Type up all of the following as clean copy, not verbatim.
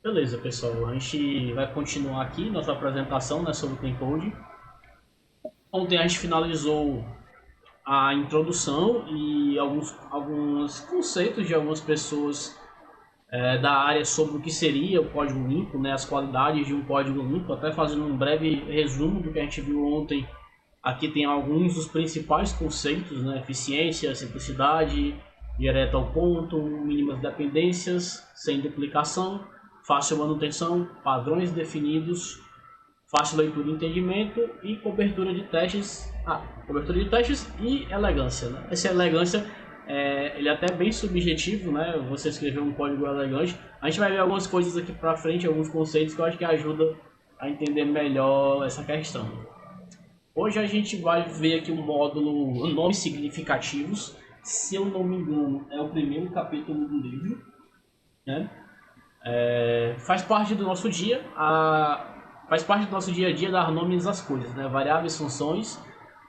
Beleza, pessoal. A gente vai continuar aqui nossa apresentação, né, sobre o Clean Code. Ontem a gente finalizou a introdução e alguns conceitos de algumas pessoas da área sobre o que seria o código limpo, né, as qualidades de um código limpo. Até fazendo um breve resumo do que a gente viu ontem. Aqui tem alguns dos principais conceitos, né, eficiência, simplicidade, direto ao ponto, mínimas dependências, sem duplicação, fácil manutenção, padrões definidos, fácil leitura e entendimento e cobertura de testes. Cobertura de testes e elegância, né? Essa elegância ele é até bem subjetivo, né? Você escrever um código elegante. A gente vai ver algumas coisas aqui para frente, alguns conceitos que eu acho que ajuda a entender melhor essa questão. Hoje a gente vai ver aqui o módulo Nomes Significativos. Se eu não me engano, é o primeiro capítulo do livro, né? Faz parte do nosso dia, a dia dar nomes às coisas, né? Variáveis, funções,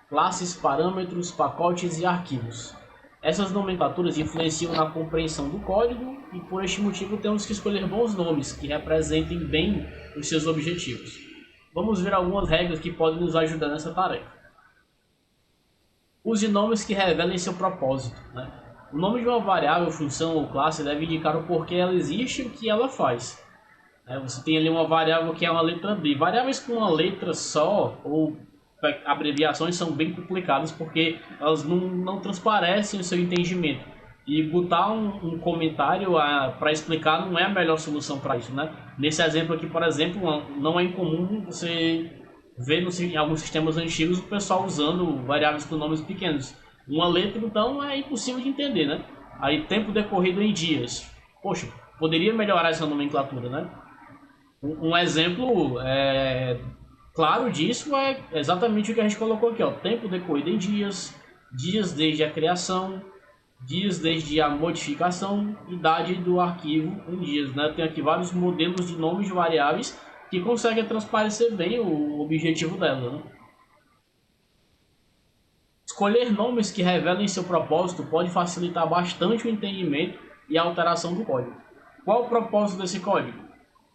classes, parâmetros, pacotes e arquivos. Essas nomenclaturas influenciam na compreensão do código e por este motivo temos que escolher bons nomes que representem bem os seus objetivos. Vamos ver algumas regras que podem nos ajudar nessa tarefa. Use nomes que revelem seu propósito, né? O nome de uma variável, função ou classe deve indicar o porquê ela existe e o que ela faz. Você tem ali uma variável que é uma letra D. Variáveis com uma letra só ou abreviações são bem complicadas porque elas não transparecem o seu entendimento. E botar um comentário para explicar não é a melhor solução para isso, né? Nesse exemplo aqui, por exemplo, não é incomum você ver em alguns sistemas antigos o pessoal usando variáveis com nomes pequenos. Uma letra, então, é impossível de entender, né? Aí, tempo decorrido em dias. Poxa, poderia melhorar essa nomenclatura, né? Um exemplo claro disso é exatamente o que a gente colocou aqui, ó. Tempo decorrido em dias, dias desde a criação, dias desde a modificação, idade do arquivo em dias, né? Tem aqui vários modelos de nomes de variáveis que conseguem transparecer bem o objetivo dela, né? Escolher nomes que revelem seu propósito pode facilitar bastante o entendimento e a alteração do código. Qual o propósito desse código?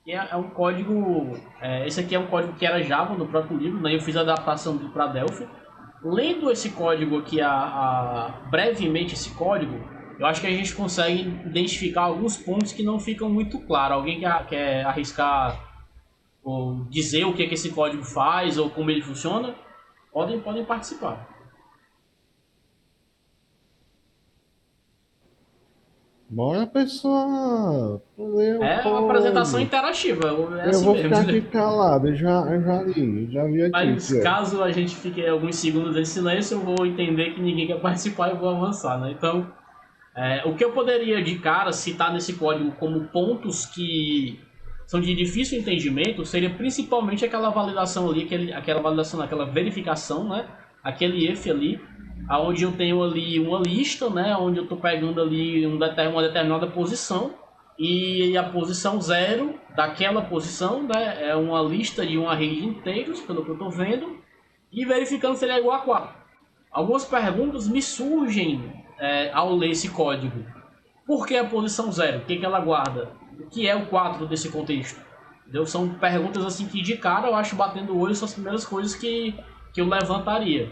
É um código. Esse aqui é um código que era Java no próprio livro, né? Eu fiz a adaptação para Delphi. Lendo esse código aqui, brevemente esse código, eu acho que a gente consegue identificar alguns pontos que não ficam muito claros. Alguém quer arriscar ou dizer o que esse código faz ou como ele funciona? Podem participar. Bora, pessoal, ler o É uma apresentação code. interativa, é Eu assim vou mesmo. ficar aqui calado, eu já li, eu já vi aqui Mas que é. caso a gente fique alguns segundos em silêncio, eu vou entender que ninguém quer participar e eu vou avançar, né? Então, o que eu poderia de cara citar nesse código como pontos que são de difícil entendimento seria principalmente aquela validação ali, aquela verificação, né? Aquele if ali, aonde eu tenho ali uma lista, né? Onde eu estou pegando ali uma determinada posição e a posição zero daquela posição, né? É uma lista de uma array de inteiros, pelo que eu estou vendo, e verificando se ele é igual a 4. Algumas perguntas me surgem ao ler esse código. Por que a posição zero? O que ela guarda? O que é o 4 desse contexto? Entendeu? São perguntas assim que de cara eu acho batendo o olho são as primeiras coisas que eu levantaria.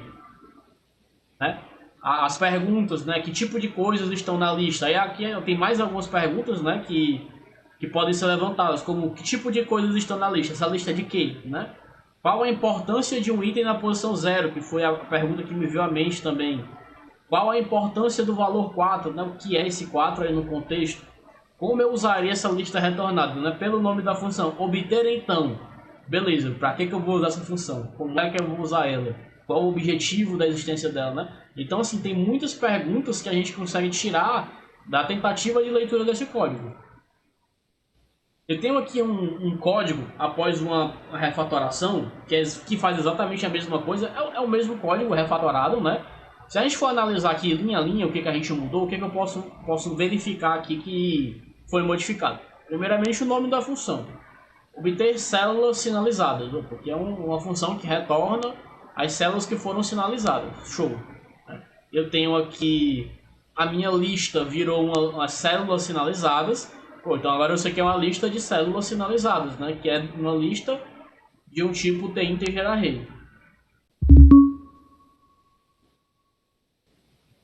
Né? As perguntas, né? Que tipo de coisas estão na lista? Aí aqui tem mais algumas perguntas, né? Que podem ser levantadas, como que tipo de coisas estão na lista? Essa lista de quê? Né? Qual a importância de um item na posição zero? Que foi a pergunta que me veio à mente também. Qual a importância do valor 4? Né? O que é esse 4 aí no contexto? Como eu usaria essa lista retornada? Né? Pelo nome da função. Obter então. Beleza, para que eu vou usar essa função? Como é que eu vou usar ela? Qual o objetivo da existência dela? Né? Então, assim, tem muitas perguntas que a gente consegue tirar da tentativa de leitura desse código. Eu tenho aqui um código após uma refatoração que faz exatamente a mesma coisa. É o mesmo código refatorado, né? Se a gente for analisar aqui linha a linha o que a gente mudou, o que eu posso verificar aqui que foi modificado? Primeiramente, o nome da função. Obter células sinalizadas, porque é uma função que retorna as células que foram sinalizadas. Show. Eu tenho aqui a minha lista virou umas células sinalizadas Pô, então agora você quer uma lista de células sinalizadas, né? Que é uma lista de um tipo T integer array.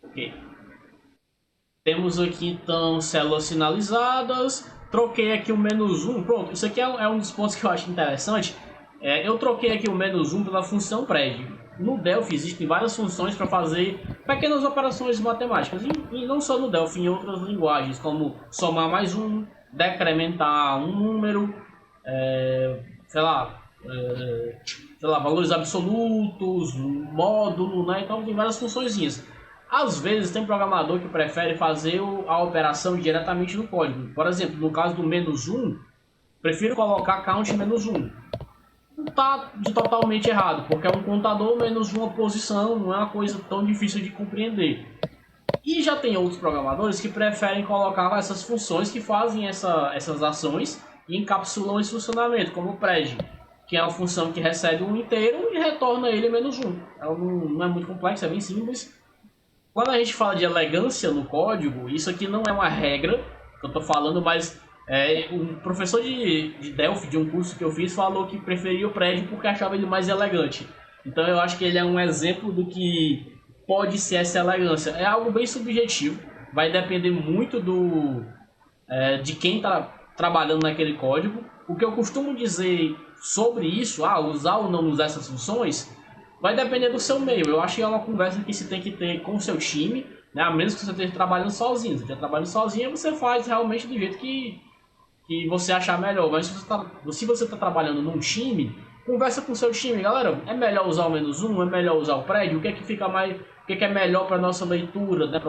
Ok. Temos aqui então células sinalizadas. Troquei aqui o "-1". Pronto, isso aqui é um dos pontos que eu acho interessante. Eu troquei aqui o "-1" pela função pred. No Delphi existem várias funções para fazer pequenas operações matemáticas. E não só no Delphi, em outras linguagens, como somar mais um, decrementar um número, sei lá, valores absolutos, módulo, né? Então tem várias funçõezinhas. Às vezes tem programador que prefere fazer a operação diretamente no código. Por exemplo, no caso do "-1", prefiro colocar count "-1". Não está totalmente errado, porque é um contador menos uma posição, não é uma coisa tão difícil de compreender. E já tem outros programadores que preferem colocar essas funções que fazem essas ações e encapsulam esse funcionamento, como o pred, que é uma função que recebe um inteiro e retorna ele "-1". Ela não é muito complexa, é bem simples. Quando a gente fala de elegância no código, isso aqui não é uma regra que eu estou falando, mas um professor de Delphi, de um curso que eu fiz, falou que preferia o pred porque achava ele mais elegante. Então eu acho que ele é um exemplo do que pode ser essa elegância. É algo bem subjetivo, vai depender muito de quem está trabalhando naquele código. O que eu costumo dizer sobre isso, usar ou não usar essas funções, vai depender do seu meio. Eu acho que é uma conversa que se tem que ter com o seu time, né? A menos que você esteja trabalhando sozinho. Se você estiver trabalhando sozinho, você faz realmente do jeito que você achar melhor. Mas se você está trabalhando num time, conversa com o seu time. Galera, é melhor usar o "-1", é melhor usar o pred? O que é que fica mais, o que é melhor para nossa leitura, né?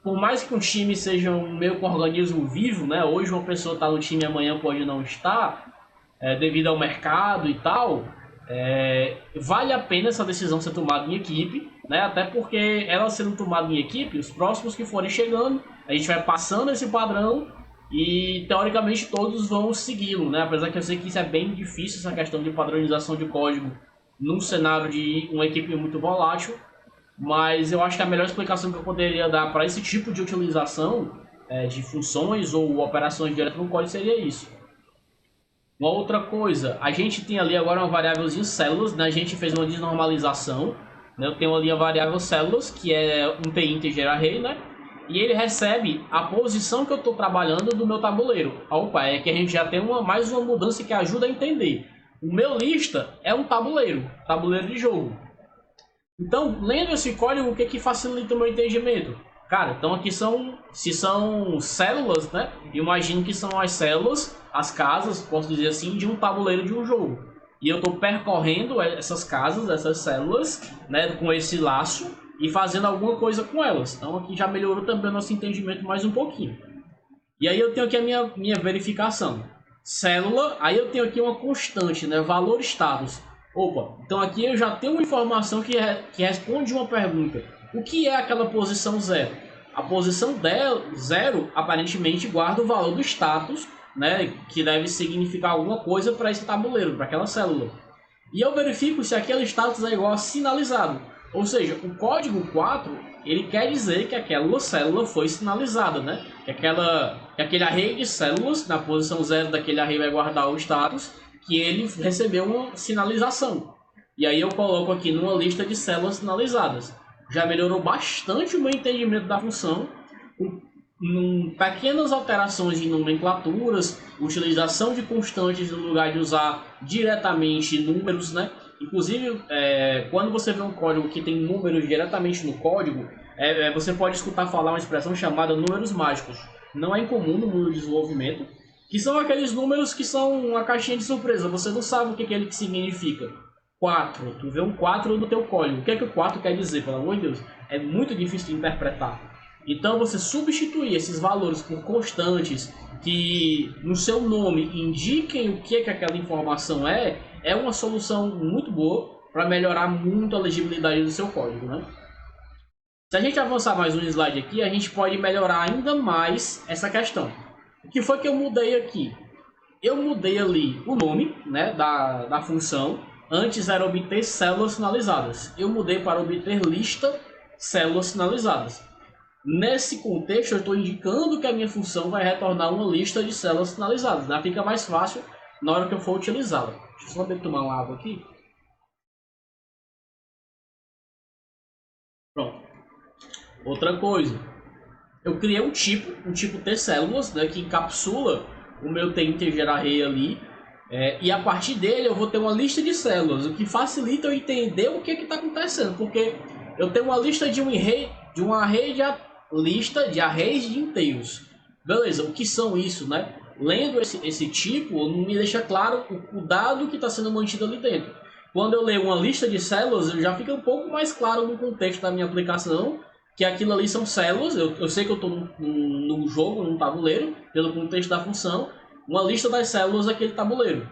Por mais que um time seja meio que um organismo vivo, né? Hoje uma pessoa está no time e amanhã pode não estar, devido ao mercado e tal. Vale a pena essa decisão ser tomada em equipe, né? Até porque ela sendo tomada em equipe, os próximos que forem chegando, a gente vai passando esse padrão e teoricamente todos vão segui-lo, né? Apesar que eu sei que isso é bem difícil, essa questão de padronização de código num cenário de uma equipe muito volátil, mas eu acho que a melhor explicação que eu poderia dar para esse tipo de utilização de funções ou operações direto no código seria isso. Uma outra coisa, a gente tem ali agora uma variávelzinha células, né? A gente fez uma desnormalização, né? Eu tenho ali a variável células, que é um T integer array, né? E ele recebe a posição que eu estou trabalhando do meu tabuleiro. Opa, é que a gente já tem mais uma mudança que ajuda a entender. O meu lista é um tabuleiro de jogo. Então, lendo esse código, o que facilita o meu entendimento? Cara, então aqui se são células, né? Imagino que são as células, as casas, posso dizer assim, de um tabuleiro de um jogo. E eu estou percorrendo essas casas, essas células, né, com esse laço e fazendo alguma coisa com elas. Então aqui já melhorou também o nosso entendimento mais um pouquinho. E aí eu tenho aqui a minha verificação. Célula, aí eu tenho aqui uma constante, né, valor status. Opa, então aqui eu já tenho uma informação que responde uma pergunta. O que é aquela posição 0? A posição 0 aparentemente guarda o valor do status, né, que deve significar alguma coisa para esse tabuleiro, para aquela célula. E eu verifico se aquele status é igual a sinalizado. Ou seja, o código 4 ele quer dizer que aquela célula foi sinalizada, né? Que aquele array de células, na posição 0 daquele array vai guardar o status, que ele recebeu uma sinalização. E aí eu coloco aqui numa lista de células sinalizadas. Já melhorou bastante o meu entendimento da função, com pequenas alterações em nomenclaturas, utilização de constantes no lugar de usar diretamente números, né? Inclusive, quando você vê um código que tem números diretamente no código, você pode escutar falar uma expressão chamada números mágicos. Não é incomum no mundo do desenvolvimento, que são aqueles números que são uma caixinha de surpresa. Você não sabe o que ele significa. 4, tu vê um 4 no teu código. O que é que o 4 quer dizer, pelo amor de Deus? É muito difícil de interpretar. Então você substituir esses valores por constantes que no seu nome indiquem o que aquela informação é uma solução muito boa para melhorar muito a legibilidade do seu código, né? Se a gente avançar mais um slide aqui, a gente pode melhorar ainda mais essa questão. O que foi que eu mudei aqui? Eu mudei ali o nome, né, da função. Antes era obter células sinalizadas. Eu mudei para obter lista células sinalizadas. Nesse contexto, eu estou indicando que a minha função vai retornar uma lista de células sinalizadas, né? Fica mais fácil na hora que eu for utilizá-la. Deixa eu só beber tomar uma água aqui. Pronto. Outra coisa, eu criei um tipo T-células, né, que encapsula o meu T-integer array ali, e a partir dele eu vou ter uma lista de células, o que facilita eu entender o que está acontecendo, porque eu tenho uma lista de um array de lista de arrays de inteiros. Beleza, o que são isso, né? Lendo esse tipo, não me deixa claro o dado que está sendo mantido ali dentro. Quando eu leio uma lista de células, já fica um pouco mais claro no contexto da minha aplicação que aquilo ali são células. Eu sei que eu estou num jogo, num tabuleiro, pelo contexto da função, uma lista das células daquele tabuleiro.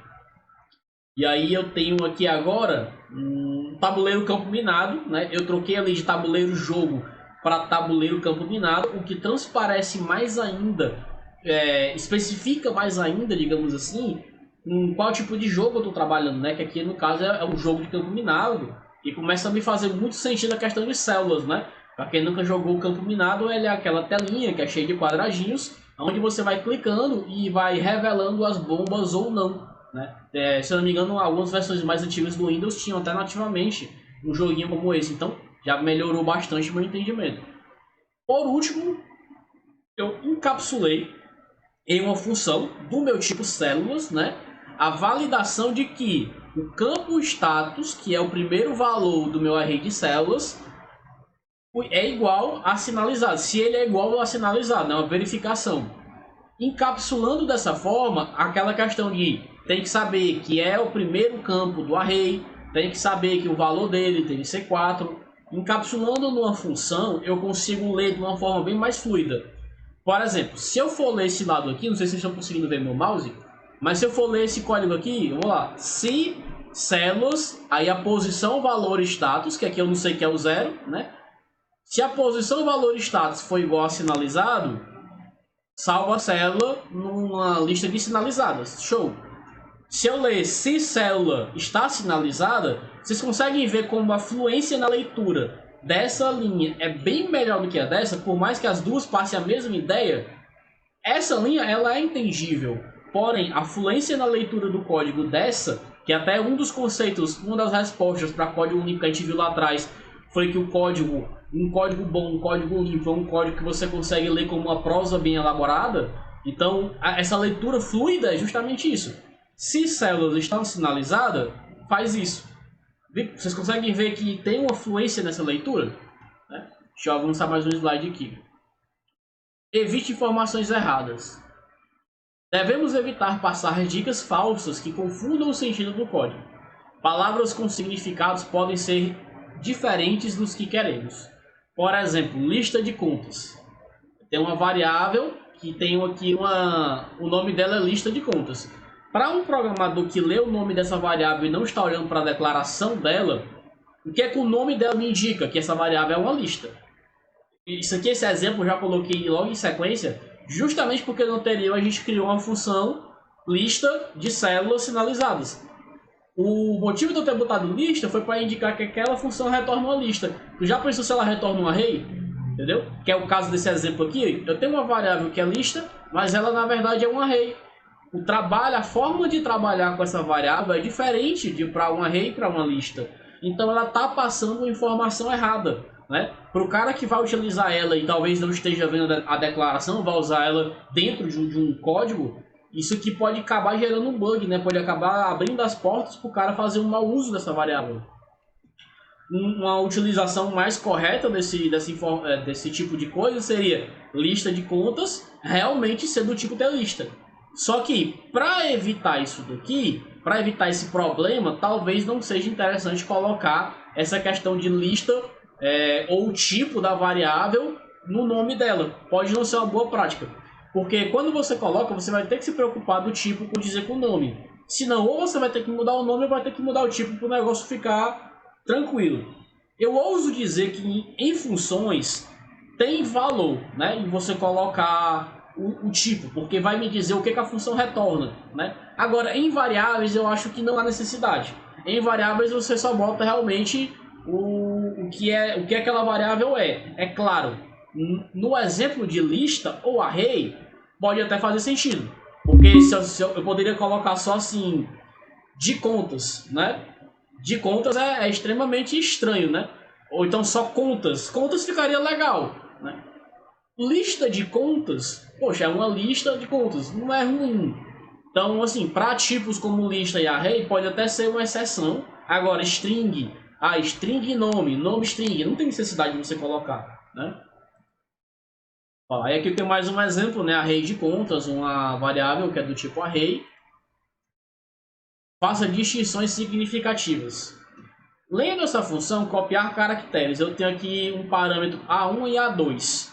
E aí eu tenho aqui agora um tabuleiro campo minado, né? Eu troquei ali de tabuleiro jogo para tabuleiro campo minado, o que transparece mais ainda, especifica mais ainda, digamos assim, em qual tipo de jogo eu estou trabalhando, né? Que aqui no caso é um jogo de campo minado, e começa a me fazer muito sentido a questão de células, né? Para quem nunca jogou o campo minado, ele é aquela telinha que é cheia de quadradinhos, onde você vai clicando e vai revelando as bombas ou não, né? Se eu não me engano, algumas versões mais antigas do Windows tinham até nativamente um joguinho como esse, então já melhorou bastante o meu entendimento. Por último, eu encapsulei em uma função do meu tipo células, né, a validação de que o campo status, que é o primeiro valor do meu array de células, é igual a sinalizado. Se ele é igual a sinalizado, é uma verificação. Encapsulando dessa forma, aquela questão de tem que saber que é o primeiro campo do array, tem que saber que o valor dele tem que ser 4. Encapsulando numa função, eu consigo ler de uma forma bem mais fluida. Por exemplo, se eu for ler esse lado aqui, não sei se vocês estão conseguindo ver meu mouse, mas se eu for ler esse código aqui, vamos lá, se células, aí a posição, valor e status, que aqui eu não sei que é o 0, né? Se a posição, valor e status for igual a sinalizado, salvo a célula numa lista de sinalizadas. Show! Se eu ler se célula está sinalizada, vocês conseguem ver como a fluência na leitura dessa linha é bem melhor do que a dessa, por mais que as duas passem a mesma ideia. Essa linha ela é intangível, porém a fluência na leitura do código dessa, que até um dos conceitos, uma das respostas para código limpo que a gente viu lá atrás, foi que um código bom, um código limpo é um código que você consegue ler como uma prosa bem elaborada. Então essa leitura fluida é justamente isso. Se células estão sinalizadas, faz isso. Vocês conseguem ver que tem uma fluência nessa leitura? Né? Deixa eu avançar mais um slide aqui. Evite informações erradas. Devemos evitar passar dicas falsas que confundam o sentido do código. Palavras com significados podem ser diferentes dos que queremos. Por exemplo, lista de contas. Tem uma variável que tem aqui o nome dela é lista de contas. Para um programador que lê o nome dessa variável e não está olhando para a declaração dela, o que é que o nome dela me indica? Que essa variável é uma lista. Isso aqui, esse exemplo, eu já coloquei logo em sequência, justamente porque no anterior a gente criou uma função lista de células sinalizadas. O motivo de eu ter botado lista foi para indicar que aquela função retorna uma lista. Tu já pensou se ela retorna um array? Entendeu? Que é o caso desse exemplo aqui. Eu tenho uma variável que é lista, mas ela na verdade é um array. A forma de trabalhar com essa variável é diferente de para um array e para uma lista. Então ela está passando uma informação errada, né? Para o cara que vai utilizar ela e talvez não esteja vendo a declaração, vai usar ela dentro de um código, isso aqui pode acabar gerando um bug, né? Pode acabar abrindo as portas para o cara fazer um mau uso dessa variável. Uma utilização mais correta desse tipo de coisa seria lista de contas realmente ser do tipo lista. Só que, para evitar isso daqui, para evitar esse problema, talvez não seja interessante colocar essa questão de lista ou o tipo da variável no nome dela. Pode não ser uma boa prática. Porque quando você coloca, você vai ter que se preocupar do tipo com dizer com o nome. Senão, ou você vai ter que mudar o nome ou vai ter que mudar o tipo para o negócio ficar tranquilo. Eu ouso dizer que em funções tem valor, né? Em você colocar o tipo, porque vai me dizer o que a função retorna, né? Agora, em variáveis eu acho que não há necessidade. Em variáveis você só bota realmente o que aquela variável é. É claro, No exemplo de lista ou array, pode até fazer sentido. Porque se eu poderia colocar só assim, de contas, né? De contas é extremamente estranho, né? Ou então só contas. Contas ficaria legal, né? Lista de contas, poxa, é uma lista de contas, não é ruim. Então, assim, para tipos como lista e array, pode até ser uma exceção. Agora, string, string nome, nome string, não tem necessidade de você colocar, né? Ó, aí aqui tem mais um exemplo, né? Array de contas, uma variável que é do tipo array. Faça distinções significativas. Lendo essa função, copiar caracteres, eu tenho aqui um parâmetro A1 e A2.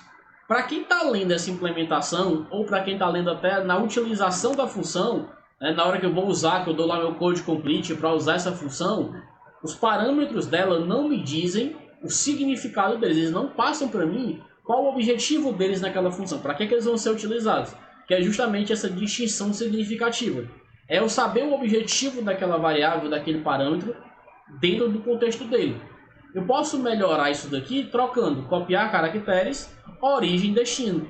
Para quem está lendo essa implementação, ou para quem está lendo até na utilização da função, né, na hora que eu vou usar, que eu dou lá meu code complete para usar essa função, os parâmetros dela não me dizem o significado deles, eles não passam para mim qual o objetivo deles naquela função, para que eles vão ser utilizados, que é justamente essa distinção significativa. É eu saber o objetivo daquela variável, daquele parâmetro, dentro do contexto dele. Eu posso melhorar isso daqui trocando copiar caracteres, origem e destino.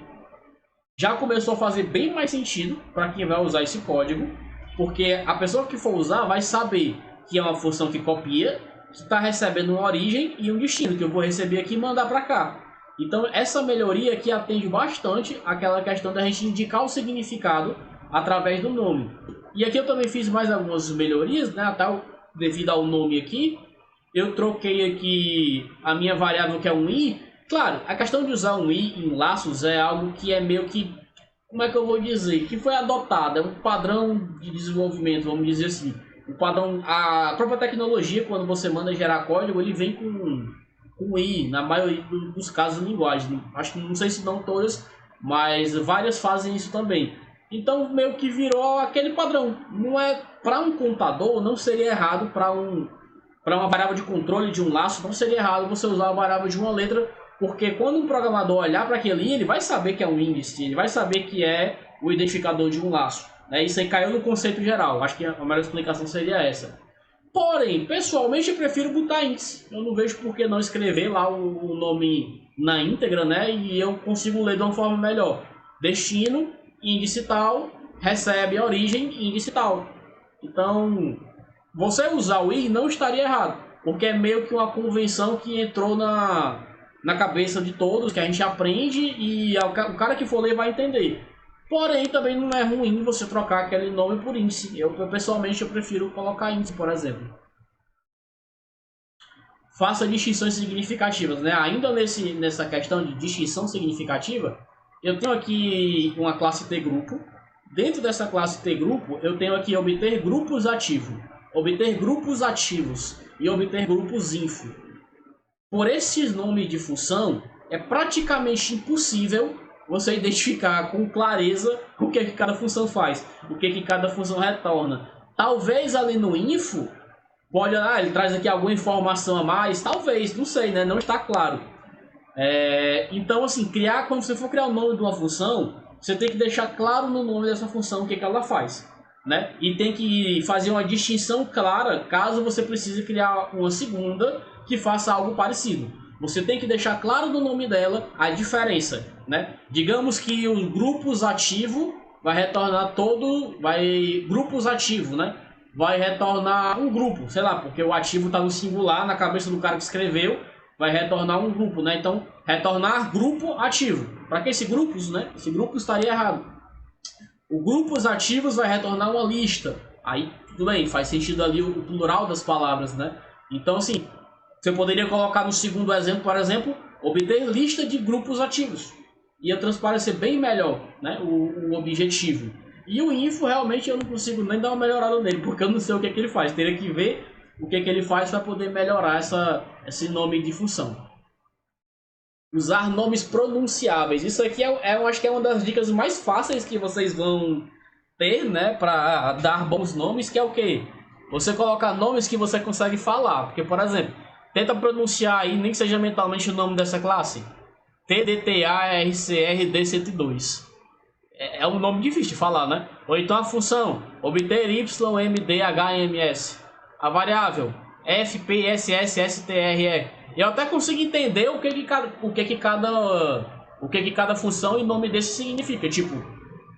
Já começou a fazer bem mais sentido para quem vai usar esse código, porque a pessoa que for usar vai saber que é uma função que copia, que está recebendo uma origem e um destino, que eu vou receber aqui e mandar para cá. Então essa melhoria aqui atende bastante àquela questão da gente indicar o significado através do nome. E aqui eu também fiz mais algumas melhorias, né, até devido ao nome aqui. Eu troquei aqui a minha variável que é um i. Claro, a questão de usar um i em laços é algo que é meio que, como é que eu vou dizer, que foi adotado, é um padrão de desenvolvimento, vamos dizer assim. O padrão, a própria tecnologia, quando você manda gerar código, ele vem com i, na maioria dos casos de linguagem. Acho que não sei se não todas, mas várias fazem isso também. Então meio que virou aquele padrão. Não é para um contador, não seria errado para uma variável de controle de um laço, não seria errado você usar a variável de uma letra, porque quando um programador olhar para aquele, ele vai saber que é um índice, ele vai saber que é o identificador de um laço. Né? Isso aí caiu no conceito geral. Acho que a melhor explicação seria essa. Porém, pessoalmente eu prefiro botar índice. Eu não vejo por que não escrever lá o nome na íntegra, né? E eu consigo ler de uma forma melhor. Destino, índice tal, recebe a origem, índice tal. Então, você usar o i não estaria errado, porque é meio que uma convenção que entrou na cabeça de todos, que a gente aprende e o cara que for ler vai entender. Porém, também não é ruim você trocar aquele nome por índice. Pessoalmente, eu prefiro colocar índice, por exemplo. Faça distinções significativas, né? Ainda nessa questão de distinção significativa, eu tenho aqui uma classe tGrupo. Dentro dessa classe tGrupo, eu tenho aqui obter grupos ativo, obter grupos ativos e obter grupos info. Por esses nomes de função, é praticamente impossível você identificar com clareza o que cada função faz, o que cada função retorna. Talvez ali no info, ele traz aqui alguma informação a mais, talvez, não sei, né? Não está claro. Então, assim, quando você for criar o nome de uma função, você tem que deixar claro no nome dessa função o que ela faz, né? E tem que fazer uma distinção clara caso você precise criar uma segunda que faça algo parecido. Você tem que deixar claro no nome dela a diferença, né? Digamos que os grupos ativo vai retornar grupos ativo, né? Vai retornar um grupo, sei lá, porque o ativo está no singular na cabeça do cara que escreveu, vai retornar um grupo, né? Então, retornar grupo ativo. Para que esse grupos, né? Esse grupo estaria errado. O grupos ativos vai retornar uma lista. Aí, tudo bem, faz sentido ali o plural das palavras, né? Então, assim, você poderia colocar no segundo exemplo, por exemplo, obter lista de grupos ativos. Ia transparecer bem melhor, né, o objetivo. E o info, realmente, eu não consigo nem dar uma melhorada nele, porque eu não sei o que ele faz. Teria que ver o que ele faz para poder melhorar esse nome de função. Usar nomes pronunciáveis. Isso aqui eu acho que é uma das dicas mais fáceis que vocês vão ter, né, para dar bons nomes, que é o quê? Você colocar nomes que você consegue falar. Porque, por exemplo, tenta pronunciar aí, nem que seja mentalmente, o nome dessa classe. TDTARCRD102. É um nome difícil de falar, né? Ou então a função obter YMDHMS. A variável FPSSSTRE. Eu até consigo entender o que cada o que cada função e nome desse significa. Tipo,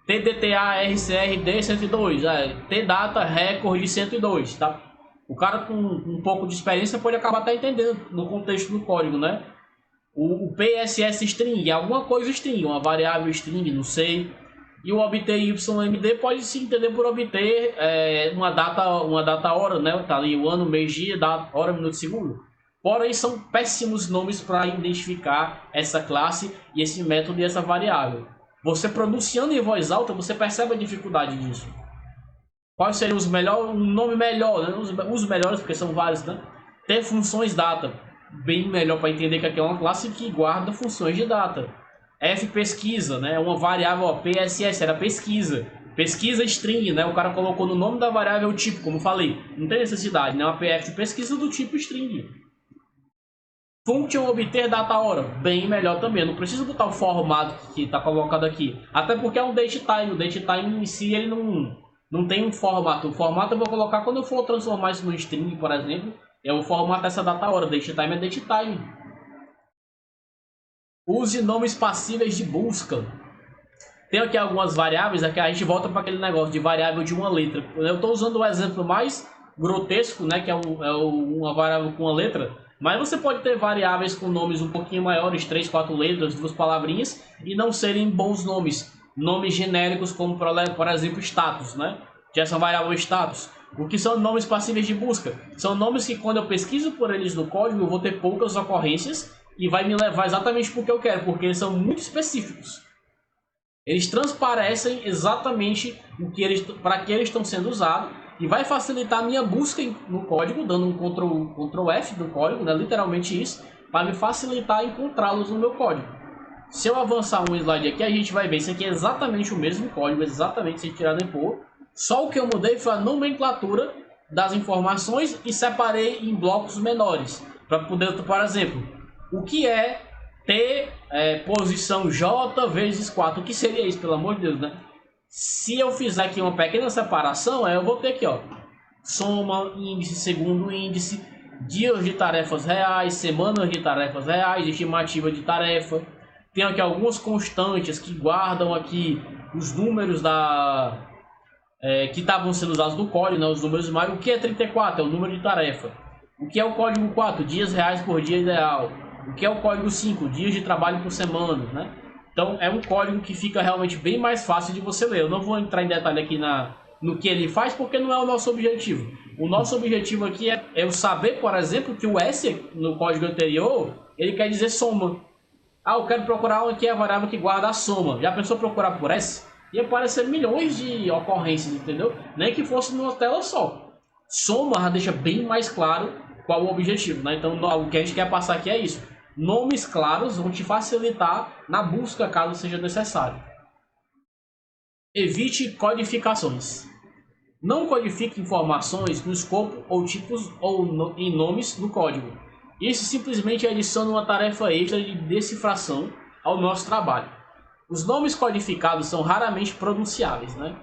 TDTA RCRD 102, TData Record 102, tá? O cara com um pouco de experiência pode acabar até entendendo no contexto do código, né? O PSS string é alguma coisa string, uma variável string, não sei. E o obter YMD pode se entender por obter uma data hora, né? Tá ali o ano, mês, dia, data, hora, minuto, segundo. Porém, são péssimos nomes para identificar essa classe e esse método e essa variável. Você pronunciando em voz alta, você percebe a dificuldade disso. Quais seriam os melhores, um nome melhor, né? Os melhores, porque são vários, né? Ter funções data, bem melhor para entender que aqui é uma classe que guarda funções de data. Fpesquisa, né? Uma variável, ó, PSS, era pesquisa. Pesquisa string, né? O cara colocou no nome da variável o tipo, como falei. Não tem necessidade, né? Uma PF de pesquisa do tipo string. Function obter data hora, bem melhor também. Eu não preciso botar o formato que está colocado aqui. Até porque é um datetime. O datetime em si ele não tem um formato. O formato eu vou colocar quando eu for transformar isso no string, por exemplo. Eu vou formatar essa data hora. Datetime é datetime. Use nomes passíveis de busca. Tem aqui algumas variáveis. Aqui a gente volta para aquele negócio de variável de uma letra. Eu estou usando o exemplo mais grotesco, né? Que é uma variável com uma letra. Mas você pode ter variáveis com nomes um pouquinho maiores, 3, 4 letras, 2 palavrinhas, e não serem bons nomes. Nomes genéricos como, por exemplo, status, né? Que essa variável status. O que são nomes passíveis de busca? São nomes que quando eu pesquiso por eles no código, eu vou ter poucas ocorrências e vai me levar exatamente para o que eu quero, porque eles são muito específicos. Eles transparecem exatamente para que eles estão sendo usados. E vai facilitar a minha busca no código, dando um Ctrl F no código, né? Literalmente isso, para me facilitar encontrá-los no meu código. Se eu avançar um slide aqui, a gente vai ver, isso aqui é exatamente o mesmo código, exatamente sem tirar nem pôr. Só o que eu mudei foi a nomenclatura das informações e separei em blocos menores. Para poder, por exemplo, o que é T, posição J vezes 4, o que seria isso, pelo amor de Deus, né? Se eu fizer aqui uma pequena separação, eu vou ter aqui, ó, soma, índice, segundo índice, dias de tarefas reais, semanas de tarefas reais, estimativa de tarefa. Tem aqui algumas constantes que guardam aqui os números que estavam sendo usados no código, né, os números mais. O que é 34? É o número de tarefa. O que é o código 4? Dias reais por dia ideal. O que é o código 5? Dias de trabalho por semana, né? Então é um código que fica realmente bem mais fácil de você ler. Eu não vou entrar em detalhe aqui no que ele faz, porque não é o nosso objetivo. O nosso objetivo aqui é eu saber, por exemplo, que o S no código anterior, ele quer dizer soma. Eu quero procurar onde é a variável que guarda a soma. Já pensou procurar por S? Ia aparecer milhões de ocorrências, entendeu? Nem que fosse numa tela só. Soma já deixa bem mais claro qual o objetivo, né? Então o que a gente quer passar aqui é isso. Nomes claros vão te facilitar na busca caso seja necessário. Evite codificações. Não codifique informações no escopo ou tipos ou em nomes do código. Isso simplesmente adiciona uma tarefa extra de decifração ao nosso trabalho. Os nomes codificados são raramente pronunciáveis, né?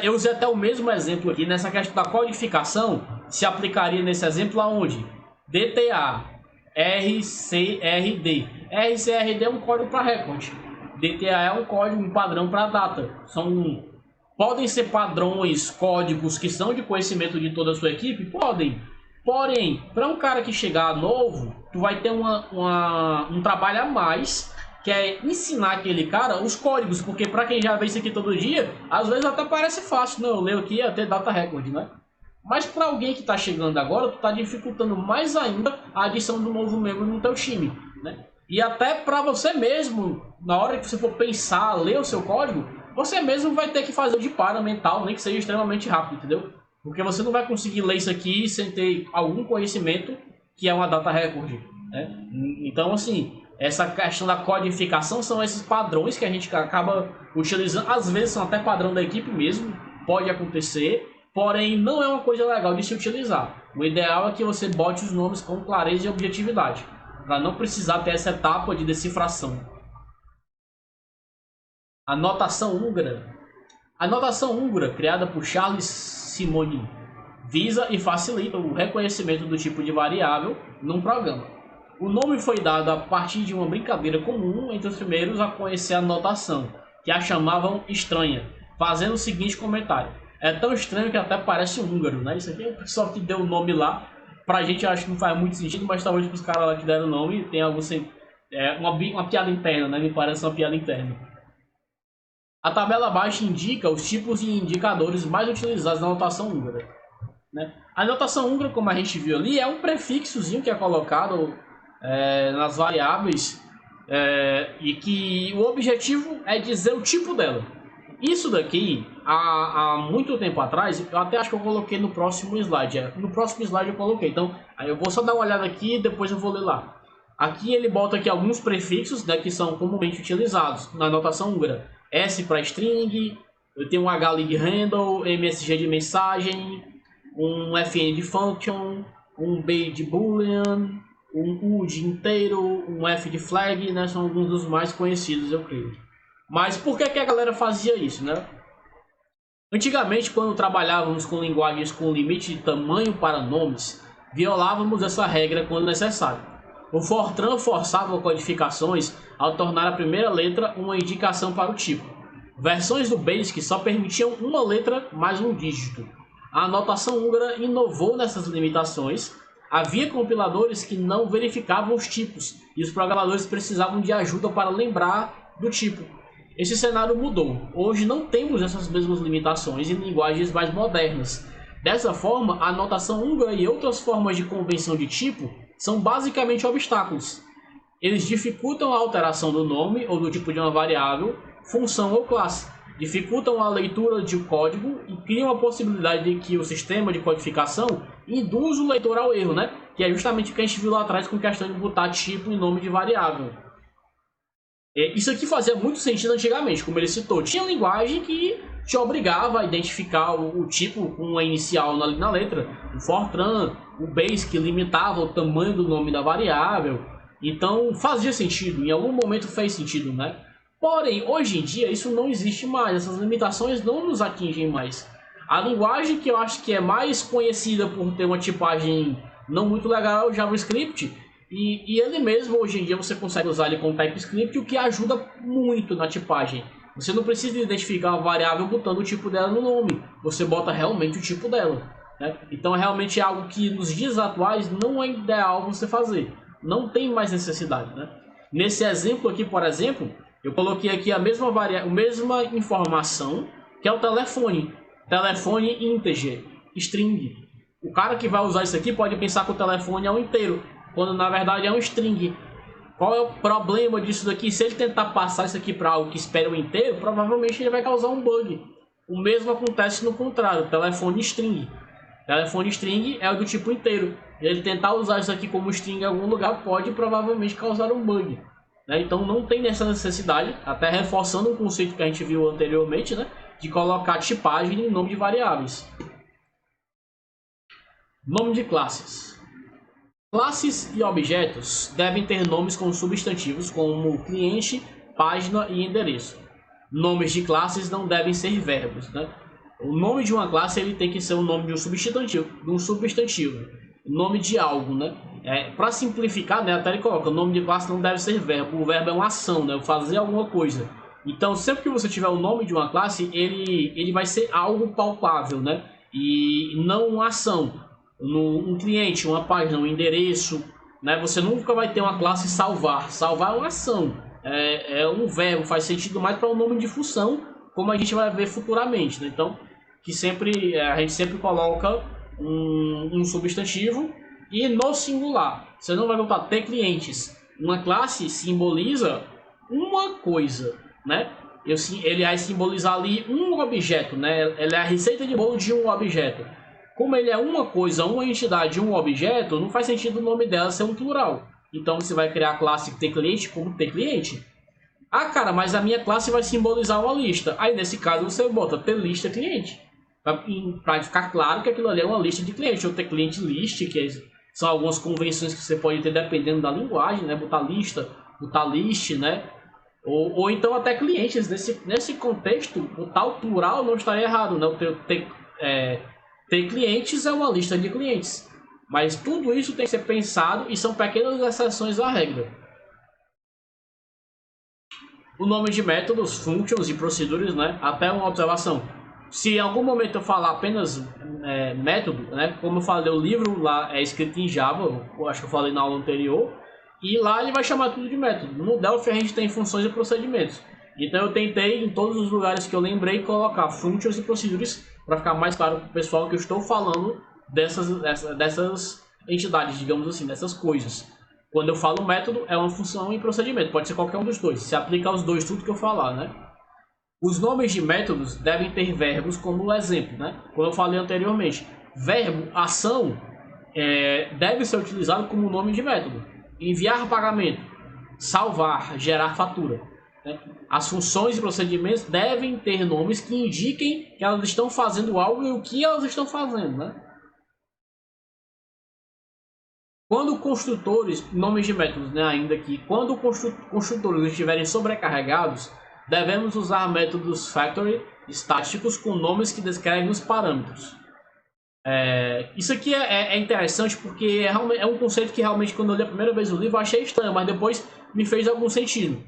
Eu usei até o mesmo exemplo aqui. Nessa questão da codificação, se aplicaria nesse exemplo aonde? DTA. RCRD. RCRD é um código para record. DTA é um código, um padrão para data. Podem ser padrões, códigos que são de conhecimento de toda a sua equipe? Podem. Porém, para um cara que chegar novo, tu vai ter um trabalho a mais, que é ensinar aquele cara os códigos. Porque para quem já vê isso aqui todo dia, às vezes até parece fácil. Não, eu leio aqui até data record, né? Mas para alguém que está chegando agora, tu está dificultando mais ainda a adição do novo membro no teu time, né? E até para você mesmo, na hora que você for pensar, ler o seu código, você mesmo vai ter que fazer de para mental, nem que seja extremamente rápido, entendeu? Porque você não vai conseguir ler isso aqui sem ter algum conhecimento que é uma data record, né? Então, assim, essa questão da codificação são esses padrões que a gente acaba utilizando. Às vezes são até padrão da equipe mesmo, pode acontecer. Porém, não é uma coisa legal de se utilizar. O ideal é que você bote os nomes com clareza e objetividade, para não precisar ter essa etapa de decifração. A notação húngara. A notação húngara, criada por Charles Simonyi, visa e facilita o reconhecimento do tipo de variável num programa. O nome foi dado a partir de uma brincadeira comum entre os primeiros a conhecer a notação, que a chamavam estranha, fazendo o seguinte comentário: é tão estranho que até parece húngaro, né? Isso aqui é o pessoal que deu o nome lá. Pra gente eu acho que não faz muito sentido, mas talvez pros caras lá que deram o nome tem algo sem... uma piada interna, né? Me parece uma piada interna. A tabela abaixo indica os tipos e indicadores mais utilizados na notação húngara, né? A notação húngara, como a gente viu ali, é um prefixozinho que é colocado nas variáveis e que o objetivo é dizer o tipo dela. Isso daqui, há muito tempo atrás, eu até acho que eu coloquei no próximo slide. No próximo slide eu coloquei, então aí eu vou só dar uma olhada aqui e depois eu vou ler lá. Aqui ele bota aqui alguns prefixos, né, que são comumente utilizados na notação húngara. S para string, eu tenho um HLIG handle, MSG de mensagem, um FN de function, um B de boolean, um U de inteiro, um F de flag, né, são alguns dos mais conhecidos, eu creio. Mas por que a galera fazia isso, né? Antigamente, quando trabalhávamos com linguagens com limite de tamanho para nomes, violávamos essa regra quando necessário. O Fortran forçava codificações ao tornar a primeira letra uma indicação para o tipo. Versões do BASIC só permitiam uma letra mais um dígito. A notação húngara inovou nessas limitações. Havia compiladores que não verificavam os tipos e os programadores precisavam de ajuda para lembrar do tipo. Esse cenário mudou. Hoje não temos essas mesmas limitações em linguagens mais modernas. Dessa forma, a notação húngara e outras formas de convenção de tipo são basicamente obstáculos. Eles dificultam a alteração do nome ou do tipo de uma variável, função ou classe, dificultam a leitura de código e criam a possibilidade de que o sistema de codificação induza o leitor ao erro, né? Que é justamente o que a gente viu lá atrás com a questão de botar tipo em nome de variável. Isso aqui fazia muito sentido antigamente, como ele citou. Tinha linguagem que te obrigava a identificar o tipo com uma inicial na letra. O Fortran, o BASIC limitava o tamanho do nome da variável. Então fazia sentido, em algum momento fez sentido, né? Porém, hoje em dia isso não existe mais, essas limitações não nos atingem mais. A linguagem que eu acho que é mais conhecida por ter uma tipagem não muito legal é o JavaScript. E ele mesmo, hoje em dia, você consegue usar ele com TypeScript, o que ajuda muito na tipagem. Você não precisa identificar uma variável botando o tipo dela no nome. Você bota realmente o tipo dela, né? Então, realmente é algo que nos dias atuais não é ideal você fazer. Não tem mais necessidade, né? Nesse exemplo aqui, por exemplo, eu coloquei aqui a mesma informação que é o telefone. Telefone integer, string. O cara que vai usar isso aqui pode pensar que o telefone é um inteiro, quando na verdade é um string. Qual é o problema disso daqui? Se ele tentar passar isso aqui para algo que espera um inteiro, provavelmente ele vai causar um bug. O mesmo acontece no contrário, telefone string. Telefone string é o do tipo inteiro. Ele tentar usar isso aqui como string em algum lugar pode provavelmente causar um bug, né? Então não tem essa necessidade, até reforçando um conceito que a gente viu anteriormente, né? De colocar tipagem em nome de variáveis. Nome de classes. Classes e objetos devem ter nomes com substantivos como cliente, página e endereço. Nomes de classes não devem ser verbos, né? O nome de uma classe ele tem que ser o nome de um substantivo, nome de algo, né? Para simplificar, né, até ele coloca, o nome de classe não deve ser verbo. O verbo é uma ação, né? Fazer alguma coisa. Então, sempre que você tiver o nome de uma classe, ele vai ser algo palpável, né? E não uma ação. Um cliente, uma página, um endereço, né? Você nunca vai ter uma classe salvar. Salvar é uma ação, é um verbo, faz sentido mais para um nome de função, como a gente vai ver futuramente, né? Então, a gente sempre coloca um substantivo e no singular. Você não vai botar ter clientes. Uma classe simboliza uma coisa, né? Ele vai simbolizar ali um objeto, né? Ela é a receita de bolo de um objeto. Como ele é uma coisa, uma entidade, um objeto, não faz sentido o nome dela ser um plural. Então você vai criar a classe ter cliente como ter cliente. Ah, cara, mas a minha classe vai simbolizar uma lista. Aí nesse caso você bota ter lista cliente. Para ficar claro que aquilo ali é uma lista de clientes. Ou ter cliente list, que são algumas convenções que você pode ter dependendo da linguagem, né? Botar lista, botar list, né? Ou então até clientes. Nesse contexto, o tal plural não estaria errado, né? Ter clientes é uma lista de clientes. Mas tudo isso tem que ser pensado e são pequenas exceções à regra. O nome de métodos, functions e procedures, né? Até uma observação. Se em algum momento eu falar apenas método, né? Como eu falei, o livro lá é escrito em Java, eu acho que eu falei na aula anterior, e lá ele vai chamar tudo de método. No Delphi a gente tem funções e procedimentos. Então eu tentei, em todos os lugares que eu lembrei, colocar functions e procedures para ficar mais claro para o pessoal que eu estou falando dessas entidades, digamos assim, dessas coisas. Quando eu falo método, é uma função e procedimento. Pode ser qualquer um dos dois. Se aplica aos dois tudo que eu falar, né? Os nomes de métodos devem ter verbos como exemplo, né? Como eu falei anteriormente. Verbo, ação, deve ser utilizado como nome de método. Enviar pagamento, salvar, gerar fatura. Né? As funções e procedimentos devem ter nomes que indiquem que elas estão fazendo algo e o que elas estão fazendo, né? Quando construtores, nomes de métodos, né, ainda aqui, quando construtores estiverem sobrecarregados, devemos usar métodos factory estáticos com nomes que descrevem os parâmetros. Isso aqui é interessante porque é um conceito que realmente, quando eu li a primeira vez o livro, eu achei estranho, mas depois me fez algum sentido.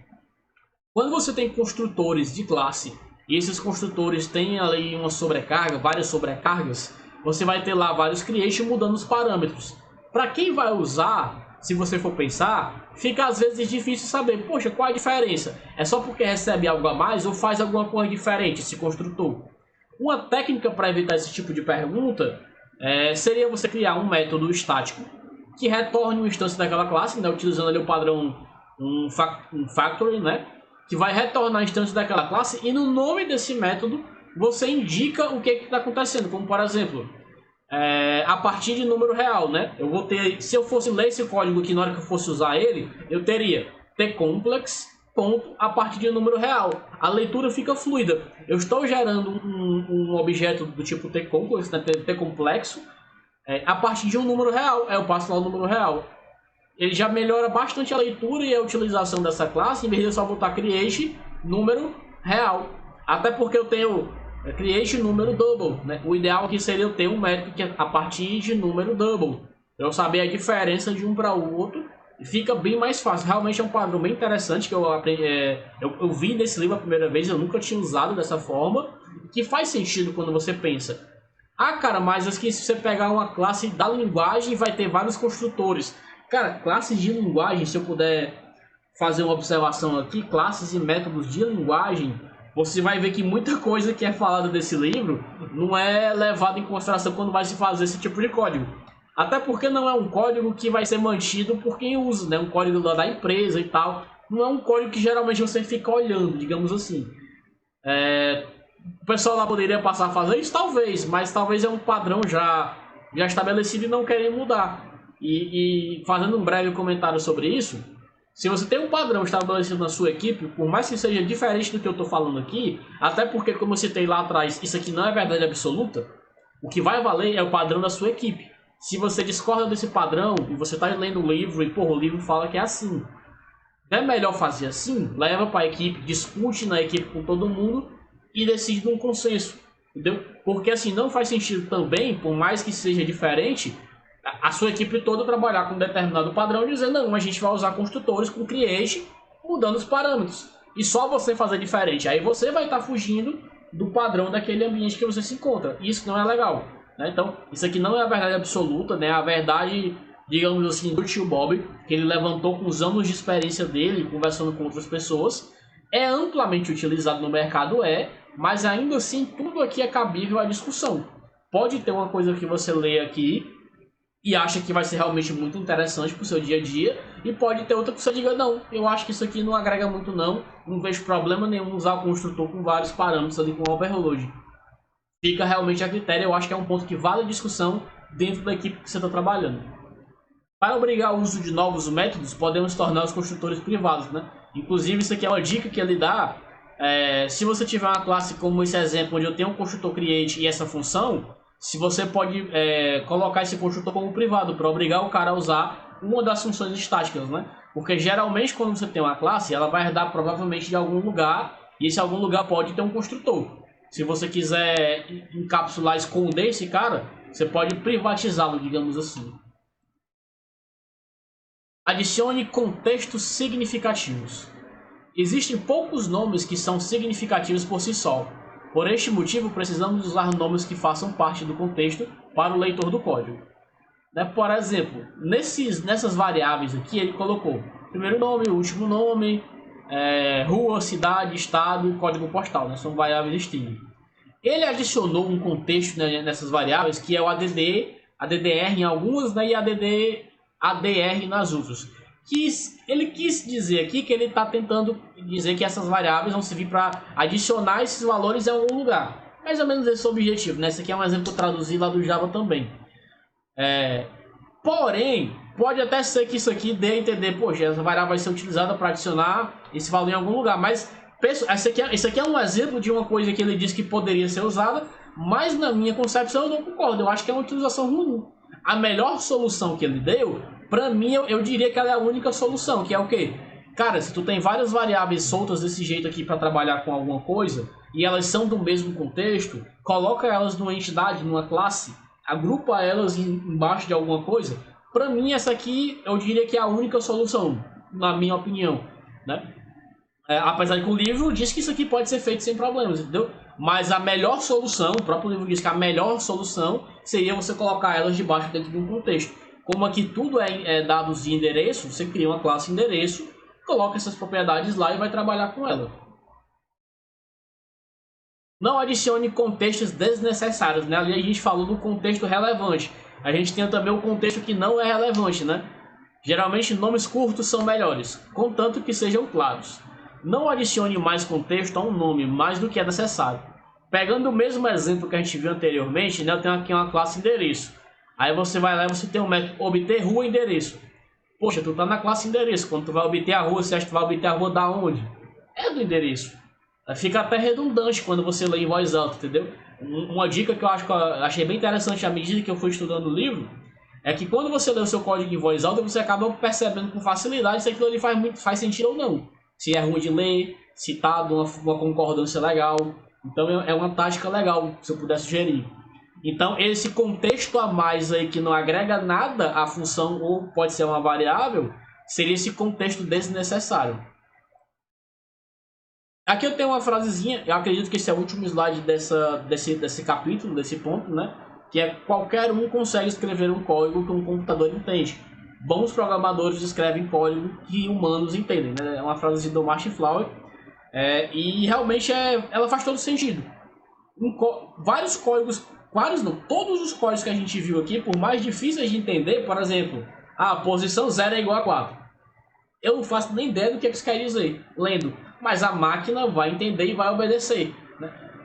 Quando você tem construtores de classe e esses construtores têm ali uma sobrecarga, várias sobrecargas, você vai ter lá vários create mudando os parâmetros. Para quem vai usar, se você for pensar, fica às vezes difícil saber, poxa, qual a diferença? É só porque recebe algo a mais ou faz alguma coisa diferente esse construtor? Uma técnica para evitar esse tipo de pergunta seria você criar um método estático que retorne uma instância daquela classe, né, utilizando ali o padrão um factory, né, que vai retornar a instância daquela classe e no nome desse método você indica o que está acontecendo, como por exemplo... a partir de número real, né? Eu vou ter, se eu fosse ler esse código aqui na hora que eu fosse usar ele, eu teria tcomplex ponto a partir de número real. A leitura fica fluida. Eu estou gerando um objeto do tipo tcomplex, né? Tcomplexo, a partir de um número real. Eu passo lá o número real. Ele já melhora bastante a leitura e a utilização dessa classe, em vez de eu só botar create número real. Até porque eu tenho create número double, né? O ideal aqui seria eu ter um método que é a partir de número double. Eu saber a diferença de um para o outro e fica bem mais fácil. Realmente é um padrão bem interessante que eu aprendi, eu vi nesse livro a primeira vez, eu nunca tinha usado dessa forma, que faz sentido quando você pensa. Ah, cara, mas aqui se você pegar uma classe da linguagem vai ter vários construtores. Cara, classes de linguagem, se eu puder fazer uma observação aqui, classes e métodos de linguagem, você vai ver que muita coisa que é falada desse livro não é levada em consideração quando vai se fazer esse tipo de código. Até porque não é um código que vai ser mantido por quem usa, né? Um código da empresa e tal. Não é um código que geralmente você fica olhando, digamos assim. O pessoal lá poderia passar a fazer isso? Talvez, mas talvez é um padrão já estabelecido e não querem mudar. E fazendo um breve comentário sobre isso, se você tem um padrão estabelecido na sua equipe, por mais que seja diferente do que eu estou falando aqui, até porque, como eu citei lá atrás, isso aqui não é verdade absoluta, o que vai valer é o padrão da sua equipe. Se você discorda desse padrão e você está lendo o livro e o livro fala que é assim, é melhor fazer assim, leva para a equipe, discute na equipe com todo mundo e decide num consenso, entendeu? Porque assim, não faz sentido também, por mais que seja diferente, a sua equipe toda trabalhar com um determinado padrão e dizer, não, a gente vai usar construtores com create, mudando os parâmetros. E só você fazer diferente. Aí você vai estar fugindo do padrão daquele ambiente que você se encontra. Isso não é legal. Né? Então, isso aqui não é a verdade absoluta, né? A verdade, digamos assim, do tio Bob, que ele levantou com os anos de experiência dele, conversando com outras pessoas, é amplamente utilizado no mercado, mas ainda assim tudo aqui é cabível à discussão. Pode ter uma coisa que você lê aqui e acha que vai ser realmente muito interessante para o seu dia a dia, e pode ter outra que você diga, não, eu acho que isso aqui não agrega muito não vejo problema nenhum usar o construtor com vários parâmetros ali com overload. Fica realmente a critério, eu acho que é um ponto que vale discussão dentro da equipe que você está trabalhando. Para obrigar o uso de novos métodos, podemos tornar os construtores privados, né? Inclusive, isso aqui é uma dica que ele dá, se você tiver uma classe como esse exemplo, onde eu tenho um construtor create e essa função, se você pode colocar esse construtor como privado, para obrigar o cara a usar uma das funções estáticas, né? Porque geralmente quando você tem uma classe, ela vai herdar provavelmente de algum lugar, e esse algum lugar pode ter um construtor. Se você quiser encapsular, esconder esse cara, você pode privatizá-lo, digamos assim. Adicione contextos significativos. Existem poucos nomes que são significativos por si só. Por este motivo, precisamos usar nomes que façam parte do contexto para o leitor do código. Por exemplo, nessas variáveis aqui, ele colocou primeiro nome, último nome, rua, cidade, estado, código postal. São variáveis string. Ele adicionou um contexto, nessas variáveis, que é o ADDR em algumas, e ADR nas outras. Ele quis dizer aqui que ele está tentando dizer que essas variáveis vão servir para adicionar esses valores em algum lugar. Mais ou menos esse é o objetivo. Esse aqui é um exemplo traduzido lá do Java também. Porém, pode até ser que isso aqui dê a entender, poxa, essa variável vai ser utilizada para adicionar esse valor em algum lugar. Mas esse aqui é um exemplo de uma coisa que ele disse que poderia ser usada, mas na minha concepção eu não concordo. Eu acho que é uma utilização ruim. A melhor solução que ele deu, para mim, eu diria que ela é a única solução, que é o quê? Cara, se tu tem várias variáveis soltas desse jeito aqui para trabalhar com alguma coisa, e elas são do mesmo contexto, coloca elas numa entidade, numa classe, agrupa elas embaixo de alguma coisa. Para mim, essa aqui, eu diria que é a única solução, na minha opinião, apesar de que o livro diz que isso aqui pode ser feito sem problemas, entendeu? Mas a melhor solução, o próprio livro diz que a melhor solução seria você colocar elas debaixo dentro de um contexto. Como aqui tudo é dados de endereço, você cria uma classe endereço, coloca essas propriedades lá e vai trabalhar com ela. Não adicione contextos desnecessários, Ali a gente falou do contexto relevante. A gente tem também o contexto que não é relevante, Geralmente nomes curtos são melhores, contanto que sejam claros. Não adicione mais contexto a um nome mais do que é necessário. Pegando o mesmo exemplo que a gente viu anteriormente, eu tenho aqui uma classe endereço. Aí você vai lá e você tem um método obter rua endereço. Poxa, tu tá na classe endereço. Quando tu vai obter a rua, você acha que tu vai obter a rua da onde? É do endereço. Fica até redundante quando você lê em voz alta, entendeu? Uma dica que eu achei bem interessante à medida que eu fui estudando o livro é que quando você lê o seu código em voz alta, você acaba percebendo com facilidade se aquilo ali faz sentido ou não. Se é ruim de ler, se está de uma concordância legal. Então é uma tática legal, se eu puder sugerir. Então esse contexto a mais aí que não agrega nada à função ou pode ser uma variável, seria esse contexto desnecessário. Aqui eu tenho uma frasezinha, eu acredito que esse é o último slide desse capítulo, desse ponto, que é: qualquer um consegue escrever um código que um computador entende. Bons programadores escrevem código que humanos entendem, É uma frase do Martin Flower, e realmente ela faz todo sentido. Todos os códigos que a gente viu aqui, por mais difíceis de entender, por exemplo, a posição 0 é igual a 4. Eu não faço nem ideia do que isso quer dizer, lendo, mas a máquina vai entender e vai obedecer.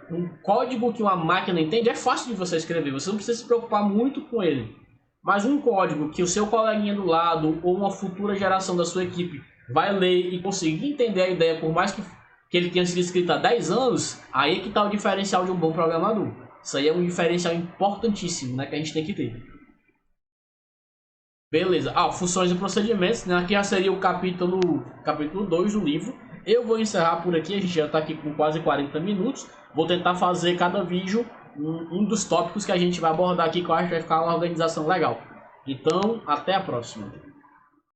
Um código que uma máquina entende é fácil de você escrever, você não precisa se preocupar muito com ele. Mas um código que o seu coleguinha do lado ou uma futura geração da sua equipe vai ler e conseguir entender a ideia, por mais que ele tenha sido escrito há 10 anos, aí é que está o diferencial de um bom programador. Isso aí é um diferencial importantíssimo, que a gente tem que ter. Beleza. Funções e procedimentos, Aqui já seria o capítulo 2 do livro. Eu vou encerrar por aqui, a gente já está aqui com quase 40 minutos. Vou tentar fazer cada vídeo um dos tópicos que a gente vai abordar aqui, que eu acho que vai ficar uma organização legal. Então, até a próxima.